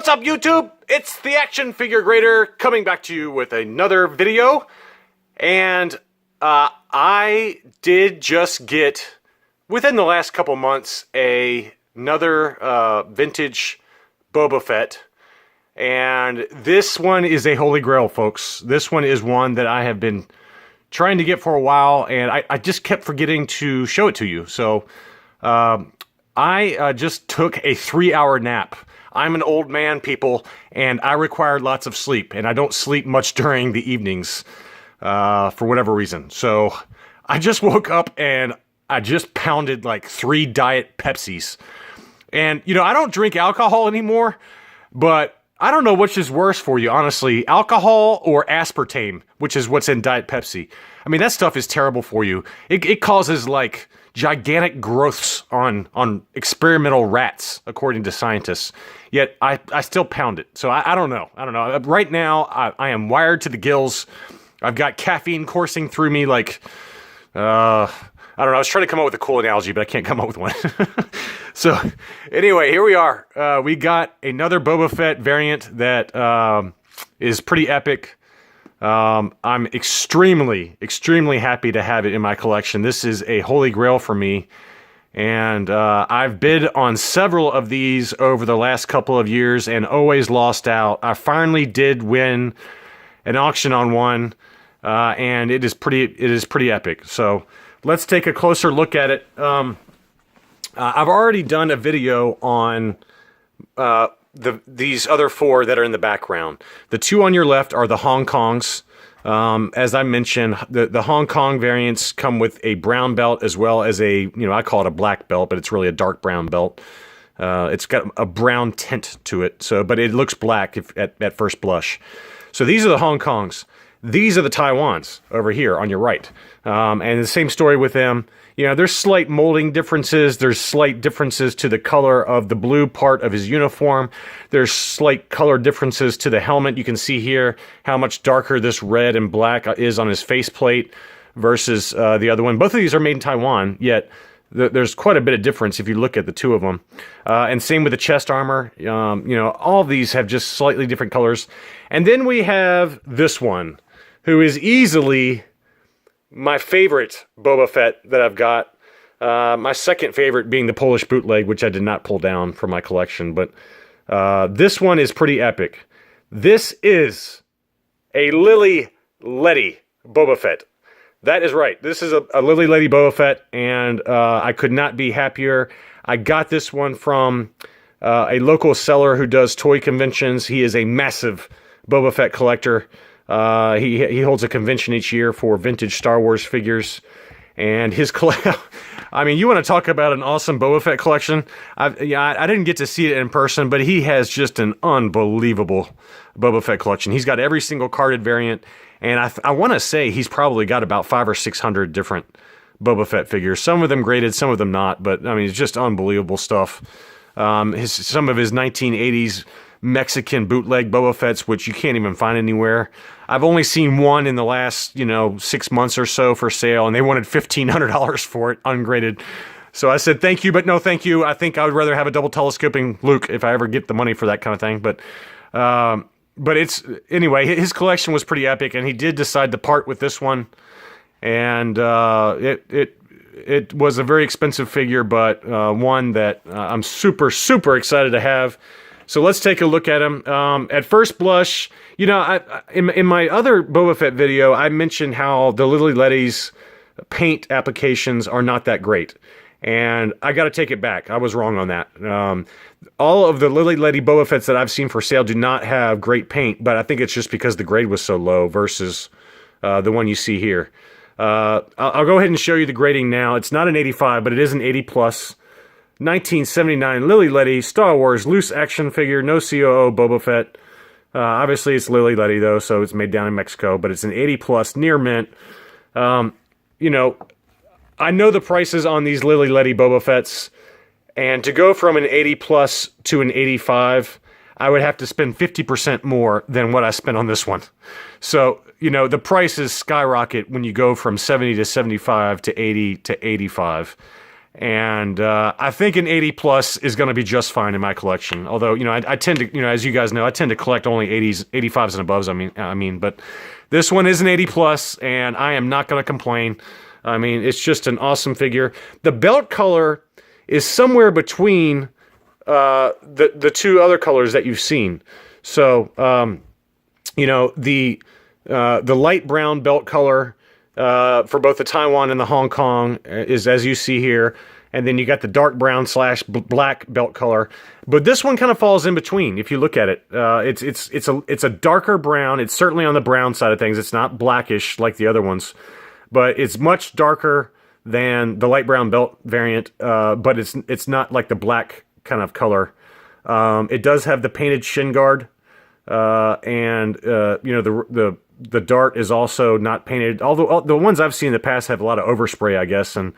What's up, YouTube? It's the Action Figure Grader coming back to you with another video. And I did just get, within the last couple months, another vintage Boba Fett. And this one is a holy grail, folks. This one is one that I have been trying to get for a while, and I just kept forgetting to show it to you. So I just took a 3-hour nap. I'm an old man, people, and I require lots of sleep, and I don't sleep much during the evenings for whatever reason. So I just woke up and I just pounded like 3 Diet Pepsis. And, you know, I don't drink alcohol anymore, but I don't know which is worse for you, honestly. Alcohol or aspartame, which is what's in Diet Pepsi. I mean, that stuff is terrible for you. It causes, like, gigantic growths on experimental rats, according to scientists. Yet, I still pound it. So, I don't know. I don't know. Right now, I am wired to the gills. I've got caffeine coursing through me like... I don't know. I was trying to come up with a cool analogy, but I can't come up with one. So, anyway, here we are. We got another Boba Fett variant that is pretty epic. I'm extremely happy to have it in my collection. This is a holy grail for me. And I've bid on several of these over the last couple of years and always lost out. I finally did win an auction on one, and it is pretty epic. So let's take a closer look at it. I've already done a video on these other 4 that are in the background. The 2 on your left are the Hong Kongs. As I mentioned, the Hong Kong variants come with a brown belt as well as a, you know, I call it a black belt, but it's really a dark brown belt. It's got a brown tint to it, so but it looks black at first blush. So these are the Hong Kongs. These are the Taiwans over here on your right. And the same story with them. You know, there's slight molding differences. There's slight differences to the color of the blue part of his uniform. There's slight color differences to the helmet. You can see here how much darker this red and black is on his faceplate versus the other one. Both of these are made in Taiwan, yet there's quite a bit of difference if you look at the 2 of them. And same with the chest armor. You know, all of these have just slightly different colors. And then we have this one, who is easily my favorite Boba Fett that I've got. My second favorite being the Polish bootleg, which I did not pull down from my collection. But this one is pretty epic. This is a Lili Ledy Boba Fett. That is right. This is a Lili Ledy Boba Fett, and I could not be happier. I got this one from a local seller who does toy conventions. He is a massive Boba Fett collector. He holds a convention each year for vintage Star Wars figures, and his I mean, you want to talk about an awesome Boba Fett collection? I didn't get to see it in person, but he has just an unbelievable Boba Fett collection. He's got every single carded variant, and I want to say he's probably got about 500 or 600 different Boba Fett figures. Some of them graded, some of them not, but I mean, it's just unbelievable stuff. Some of his 1980s Mexican bootleg Boba Fett's, which you can't even find anywhere. I've only seen one in the last, 6 months or so for sale, and they wanted $1,500 for it, ungraded. So I said, thank you, but no thank you. I think I would rather have a double telescoping Luke if I ever get the money for that kind of thing. But it's, anyway, his collection was pretty epic, and he did decide to part with this one. And it was a very expensive figure, but one that I'm super excited to have. So let's take a look at him. At first blush, in my other Boba Fett video, I mentioned how the Lili Ledy's paint applications are not that great. And I got to take it back. I was wrong on that. All of the Lili Ledy Boba Fetts that I've seen for sale do not have great paint, but I think it's just because the grade was so low versus the one you see here. I'll go ahead and show you the grading now. It's not an 85, but it is an 80+. 1979 Lili Ledy Star Wars loose action figure, no COO Boba Fett. Obviously it's Lili Ledy though, so it's made down in Mexico, but it's an 80+ near mint. I know the prices on these Lili Ledy Boba Fetts, and to go from an 80+ to an 85, I would have to spend 50% more than what I spent on this one. So, the prices skyrocket when you go from 70 to 75 to 80 to 85. And I think an 80 plus is going to be just fine in my collection. Although, I tend to, as you guys know, I tend to collect only 80s, 85s and above. But this one is an 80 plus, and I am not going to complain. I mean, it's just an awesome figure. The belt color is somewhere between the two other colors that you've seen. So, the light brown belt color for both the Taiwan and the Hong Kong is as you see here, and then you got the dark brown / black belt color. But this one kind of falls in between. If you look at it, it's a darker brown. It's certainly on the brown side of things. It's not blackish like the other ones, but it's much darker than the light brown belt variant. But it's not like the black kind of color. It does have the painted shin guard, and the dart is also not painted. Although the ones I've seen in the past have a lot of overspray, I guess, and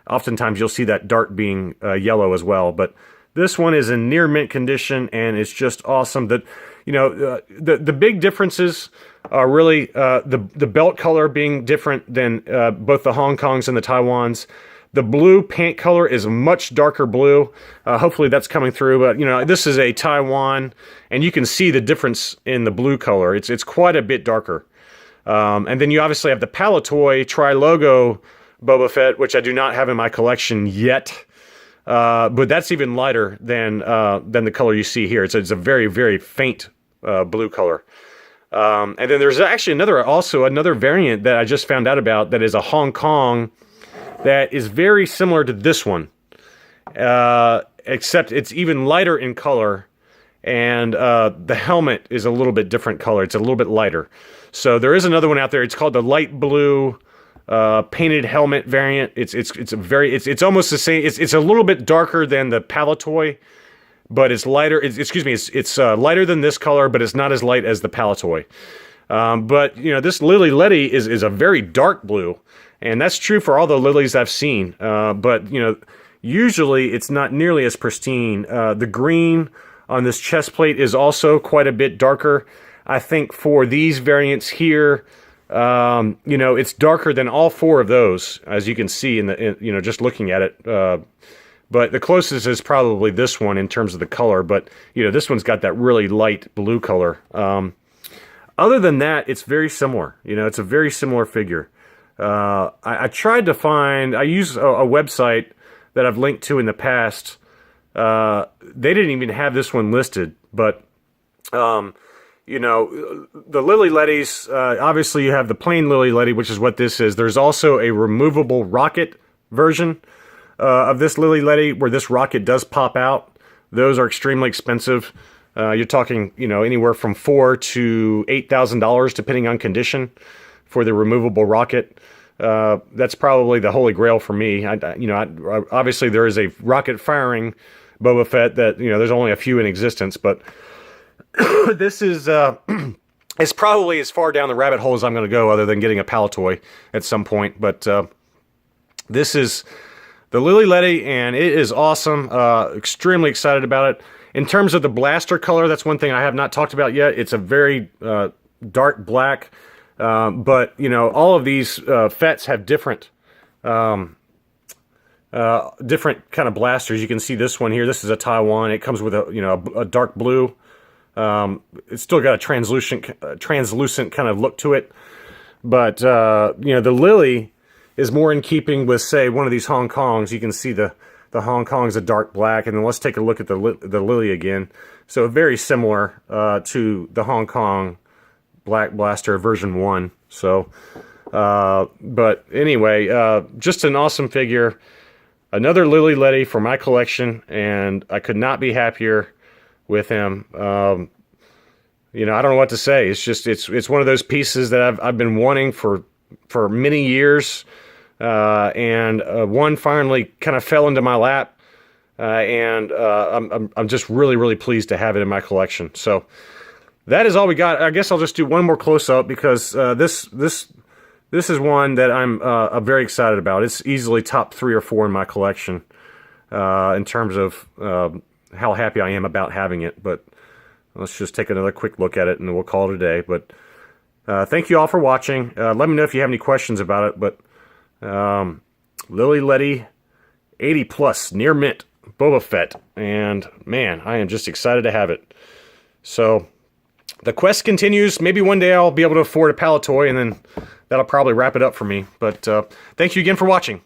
oftentimes you'll see that dart being yellow as well. But this one is in near mint condition, and it's just awesome. That the big differences are really the belt color being different than both the Hong Kongs and the Taiwans. The blue paint color is a much darker blue. Hopefully that's coming through. But, this is a Taiwan, and you can see the difference in the blue color. It's quite a bit darker. And then you obviously have the Palatoy Tri-Logo Boba Fett, which I do not have in my collection yet. But that's even lighter than the color you see here. It's a very, very faint blue color. And then there's actually another variant that I just found out about that is a Hong Kong that is very similar to this one, except it's even lighter in color, and the helmet is a little bit different color. It's a little bit lighter. So there is another one out there. It's called the light blue painted helmet variant. It's almost the same. It's a little bit darker than the Palatoy, but it's lighter. It's lighter than this color, but it's not as light as the Palatoy. But this Lili Ledy is a very dark blue. And that's true for all the lilies I've seen. But, usually it's not nearly as pristine. The green on this chest plate is also quite a bit darker. I think for these variants here, it's darker than all four of those, as you can see just looking at it. But the closest is probably this one in terms of the color. But, this one's got that really light blue color. Other than that, it's very similar. It's a very similar figure. I tried to find, I use a website that I've linked to in the past. They didn't even have this one listed, but, the Lili Ledys, obviously you have the plain Lili Ledy, which is what this is. There's also a removable rocket version of this Lili Ledy where this rocket does pop out. Those are extremely expensive. You're talking, anywhere from $4,000 to $8,000 depending on condition. For the removable rocket, that's probably the holy grail for me. Obviously there is a rocket firing Boba Fett that there's only a few in existence, but this is it's probably as far down the rabbit hole as I'm going to go, other than getting a Palatoy at some point. But this is the Lili Ledy, and it is awesome. Extremely excited about it. In terms of the blaster color, that's one thing I have not talked about yet. It's a very dark black. But all of these Fetts have different kind of blasters. You can see this one here. This is a Taiwan. It comes with a dark blue. It's still got a translucent kind of look to it. But the Lili is more in keeping with, say, one of these Hong Kongs. You can see the Hong Kong's a dark black, and then let's take a look at the Lili again. So very similar to the Hong Kong Black Blaster version 1. So, but anyway, just an awesome figure. Another Lili Ledy for my collection, and I could not be happier with him. I don't know what to say. It's just, it's one of those pieces that I've been wanting for many years, and one finally kind of fell into my lap, and I'm just really, really pleased to have it in my collection. So, that is all we got. I guess I'll just do one more close-up because this is one that I'm very excited about. It's easily top 3 or 4 in my collection in terms of how happy I am about having it. But let's just take another quick look at it, and we'll call it a day. But thank you all for watching. Let me know if you have any questions about it. But Lili Ledy 80 plus, near mint, Boba Fett. And man, I am just excited to have it. So the quest continues. Maybe one day I'll be able to afford a Palatoy, and then that'll probably wrap it up for me. But thank you again for watching.